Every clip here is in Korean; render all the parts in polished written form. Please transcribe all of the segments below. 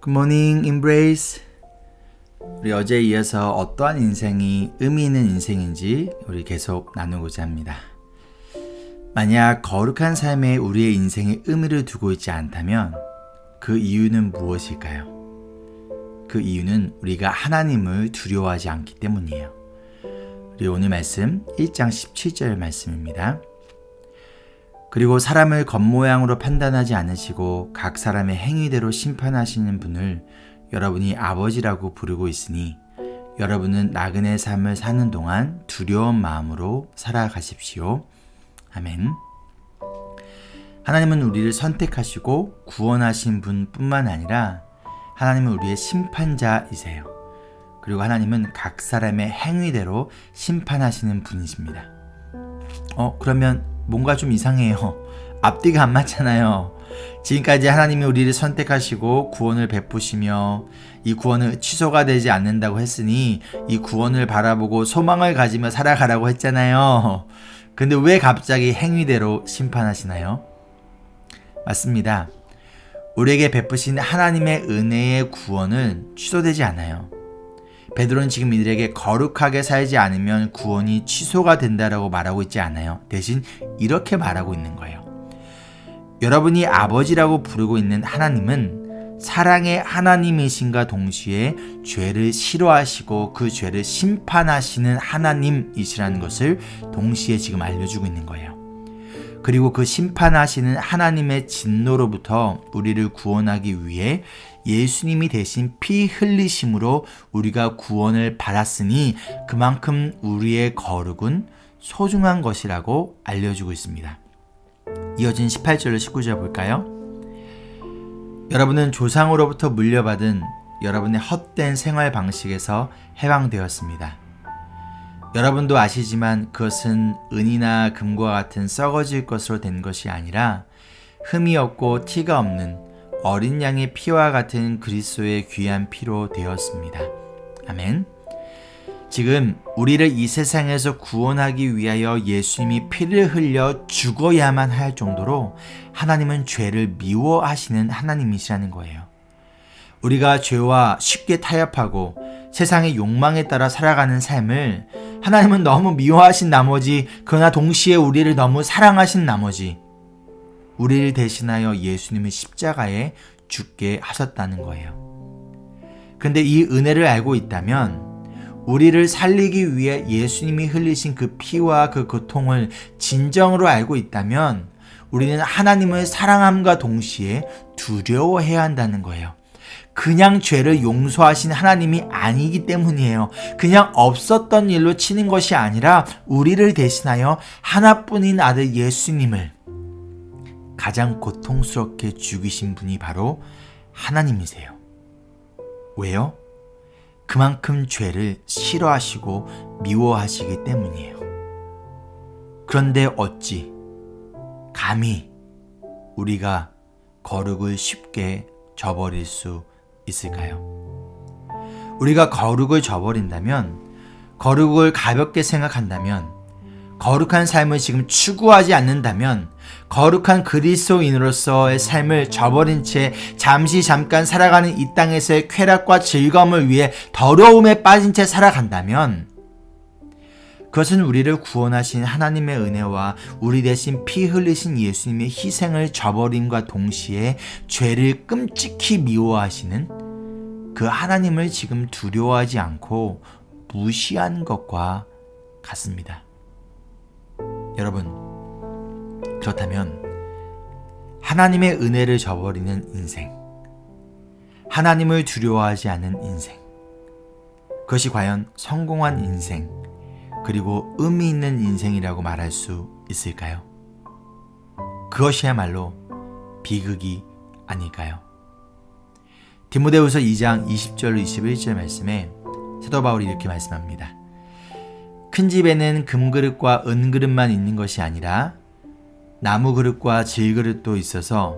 굿모닝 임브레이스. 우리 어제에 이어서 어떠한 인생이 의미 있는 인생인지 우리 계속 나누고자 합니다. 만약 거룩한 삶에 우리의 인생에 의미를 두고 있지 않다면 그 이유는 무엇일까요? 그 이유는 우리가 하나님을 두려워하지 않기 때문이에요. 우리 오늘 말씀 1장 17절 말씀입니다. 그리고 사람을 겉모양으로 판단하지 않으시고 각 사람의 행위대로 심판하시는 분을 여러분이 아버지라고 부르고 있으니 여러분은 나그네 삶을 사는 동안 두려운 마음으로 살아가십시오. 아멘. 하나님은 우리를 선택하시고 구원하신 분뿐만 아니라 하나님은 우리의 심판자이세요. 그리고 하나님은 각 사람의 행위대로 심판하시는 분이십니다. 그러면 뭔가 좀 이상해요. 앞뒤가 안 맞잖아요. 지금까지 하나님이 우리를 선택하시고 구원을 베푸시며 이 구원은 취소가 되지 않는다고 했으니 이 구원을 바라보고 소망을 가지며 살아가라고 했잖아요. 근데 왜 갑자기 행위대로 심판하시나요? 맞습니다. 우리에게 베푸신 하나님의 은혜의 구원은 취소되지 않아요. 베드로는 지금 이들에게 거룩하게 살지 않으면 구원이 취소가 된다라고 말하고 있지 않아요. 대신 이렇게 말하고 있는 거예요. 여러분이 아버지라고 부르고 있는 하나님은 사랑의 하나님이신가 동시에 죄를 싫어하시고 그 죄를 심판하시는 하나님이시라는 것을 동시에 지금 알려주고 있는 거예요. 그리고 그 심판하시는 하나님의 진노로부터 우리를 구원하기 위해 예수님이 대신 피 흘리심으로 우리가 구원을 받았으니 그만큼 우리의 거룩은 소중한 것이라고 알려주고 있습니다. 이어진 18절로 19절 볼까요? 여러분은 조상으로부터 물려받은 여러분의 헛된 생활 방식에서 해방되었습니다. 여러분도 아시지만 그것은 은이나 금과 같은 썩어질 것으로 된 것이 아니라 흠이 없고 티가 없는 어린 양의 피와 같은 그리스도의 귀한 피로 되었습니다. 아멘. 지금 우리를 이 세상에서 구원하기 위하여 예수님이 피를 흘려 죽어야만 할 정도로 하나님은 죄를 미워하시는 하나님이시라는 거예요. 우리가 죄와 쉽게 타협하고 세상의 욕망에 따라 살아가는 삶을 하나님은 너무 미워하신 나머지 그러나 동시에 우리를 너무 사랑하신 나머지 우리를 대신하여 예수님을 십자가에 죽게 하셨다는 거예요. 근데 이 은혜를 알고 있다면 우리를 살리기 위해 예수님이 흘리신 그 피와 그 고통을 진정으로 알고 있다면 우리는 하나님을 사랑함과 동시에 두려워해야 한다는 거예요. 그냥 죄를 용서하신 하나님이 아니기 때문이에요. 그냥 없었던 일로 치는 것이 아니라 우리를 대신하여 하나뿐인 아들 예수님을 가장 고통스럽게 죽이신 분이 바로 하나님이세요. 왜요? 그만큼 죄를 싫어하시고 미워하시기 때문이에요. 그런데 어찌 감히 우리가 거룩을 쉽게 저버릴 수 있을까요? 우리가 거룩을 저버린다면, 거룩을 가볍게 생각한다면, 거룩한 삶을 지금 추구하지 않는다면 거룩한 그리스도인으로서의 삶을 저버린 채 잠깐 살아가는 이 땅에서의 쾌락과 즐거움을 위해 더러움에 빠진 채 살아간다면 그것은 우리를 구원하신 하나님의 은혜와 우리 대신 피 흘리신 예수님의 희생을 저버림과 동시에 죄를 끔찍히 미워하시는 그 하나님을 지금 두려워하지 않고 무시하는 것과 같습니다. 여러분, 그렇다면 하나님의 은혜를 저버리는 인생, 하나님을 두려워하지 않는 인생, 그것이 과연 성공한 인생, 그리고 의미 있는 인생이라고 말할 수 있을까요? 그것이야말로 비극이 아닐까요? 디모데후서 2장 20절 21절 말씀에 사도 바울이 이렇게 말씀합니다. 큰 집에는 금그릇과 은그릇만 있는 것이 아니라 나무 그릇과 질그릇도 있어서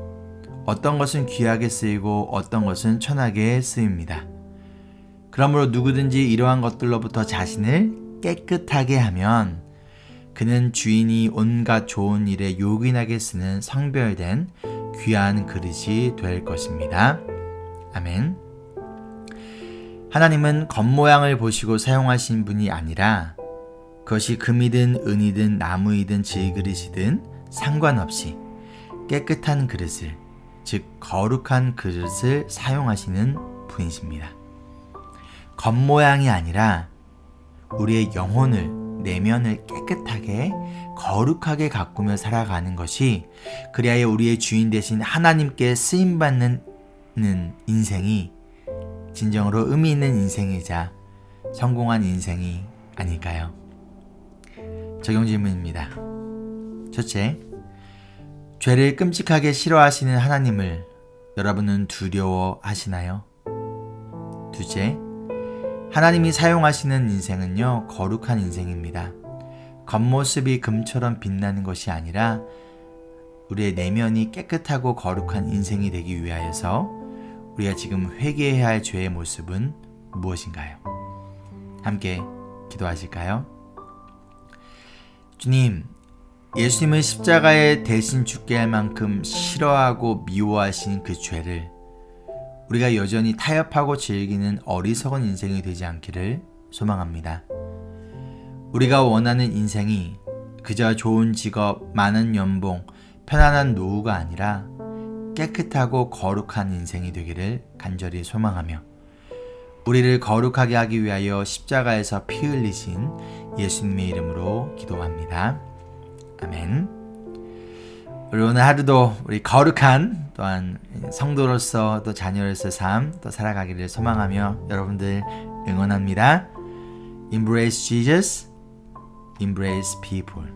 어떤 것은 귀하게 쓰이고 어떤 것은 천하게 쓰입니다. 그러므로 누구든지 이러한 것들로부터 자신을 깨끗하게 하면 그는 주인이 온갖 좋은 일에 요긴하게 쓰는 성별된 귀한 그릇이 될 것입니다. 아멘. 하나님은 겉모양을 보시고 사용하신 분이 아니라 그것이 금이든 은이든 나무이든 질그릇이든 상관없이 깨끗한 그릇을, 즉 거룩한 그릇을 사용하시는 분이십니다. 겉모양이 아니라 우리의 영혼을, 내면을 깨끗하게 거룩하게 가꾸며 살아가는 것이, 그리하여 우리의 주인 되신 하나님께 쓰임받는 인생이 진정으로 의미 있는 인생이자 성공한 인생이 아닐까요? 적용 질문입니다. 첫째, 죄를 끔찍하게 싫어하시는 하나님을 여러분은 두려워하시나요? 둘째, 하나님이 사용하시는 인생은요, 거룩한 인생입니다. 겉모습이 금처럼 빛나는 것이 아니라 우리의 내면이 깨끗하고 거룩한 인생이 되기 위하여서 우리가 지금 회개해야 할 죄의 모습은 무엇인가요? 함께 기도하실까요? 주님, 예수님을 십자가에 대신 죽게 할 만큼 싫어하고 미워하신 그 죄를 우리가 여전히 타협하고 즐기는 어리석은 인생이 되지 않기를 소망합니다. 우리가 원하는 인생이 그저 좋은 직업, 많은 연봉, 편안한 노후가 아니라 깨끗하고 거룩한 인생이 되기를 간절히 소망하며, 우리를 거룩하게 하기 위하여 십자가에서 피 흘리신 예수님의 이름으로 기도합니다. 아멘. 우리 오늘 하루도 우리 거룩한, 또한 성도로서 또 자녀로서의 삶 또 살아가기를 소망하며 여러분들 응원합니다. Embrace Jesus, embrace people.